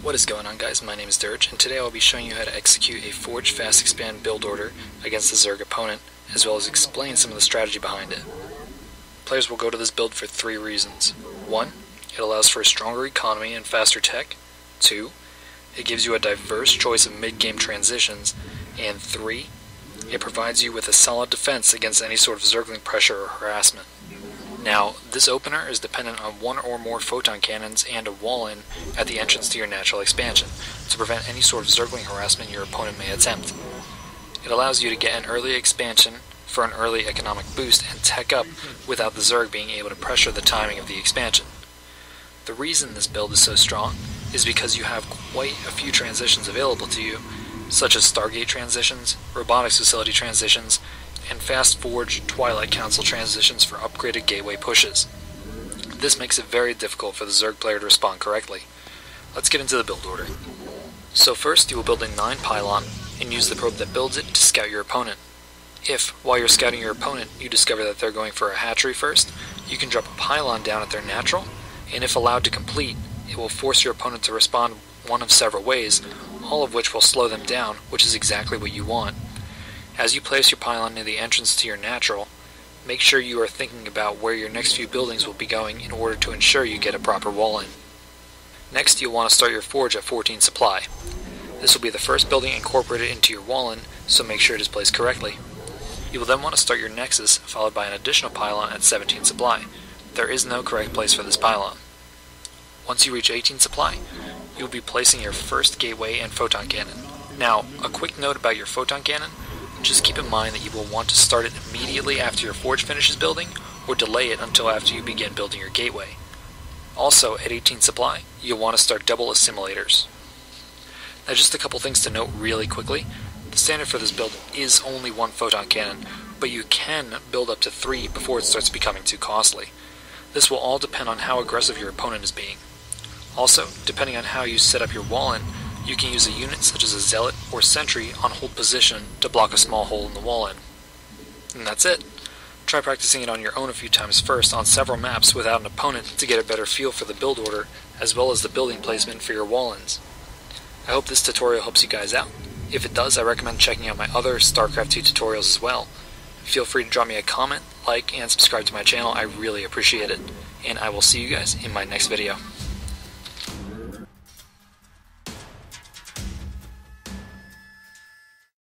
What is going on, guys? My name is Dirge, and today I will be showing you how to execute a Forge Fast Expand build order against a Zerg opponent, as well as explain some of the strategy behind it. Players will go to this build for 3 reasons. 1. It allows for a stronger economy and faster tech. 2. It gives you a diverse choice of mid-game transitions. And 3. It provides you with a solid defense against any sort of Zergling pressure or harassment. Now, this opener is dependent on 1 or more Photon Cannons and a wall-in at the entrance to your natural expansion, to prevent any sort of Zergling harassment your opponent may attempt. It allows you to get an early expansion for an early economic boost and tech up without the Zerg being able to pressure the timing of the expansion. The reason this build is so strong is because you have quite a few transitions available to you, such as Stargate transitions, robotics facility transitions, and Fast Forge Twilight Council transitions for upgraded gateway pushes. This makes it very difficult for the Zerg player to respond correctly. Let's get into the build order. So first you will build a 9 Pylon and use the probe that builds it to scout your opponent. If, while you're scouting your opponent, you discover that they're going for a hatchery first, you can drop a Pylon down at their natural, and if allowed to complete, it will force your opponent to respond one of several ways, all of which will slow them down, which is exactly what you want. As you place your Pylon near the entrance to your natural, make sure you are thinking about where your next few buildings will be going in order to ensure you get a proper wall-in. Next, you'll want to start your forge at 14 supply. This will be the first building incorporated into your wall-in, so make sure it is placed correctly. You will then want to start your Nexus, followed by an additional Pylon at 17 supply. There is no correct place for this Pylon. Once you reach 18 supply, you will be placing your first gateway and Photon Cannon. Now, a quick note about your Photon Cannon. Just keep in mind that you will want to start it immediately after your forge finishes building, or delay it until after you begin building your gateway. Also, at 18 supply, you'll want to start double Assimilators. Now just a couple things to note really quickly. The standard for this build is only 1 Photon Cannon, but you can build up to 3 before it starts becoming too costly. This will all depend on how aggressive your opponent is being. Also, depending on how you set up your wall-in, you can use a unit such as a Zealot or Sentry on hold position to block a small hole in the wall-in. And that's it. Try practicing it on your own a few times first on several maps without an opponent to get a better feel for the build order, as well as the building placement for your wall-ins. I hope this tutorial helps you guys out. If it does, I recommend checking out my other Starcraft 2 tutorials as well. Feel free to drop me a comment, like, and subscribe to my channel. I really appreciate it. And I will see you guys in my next video.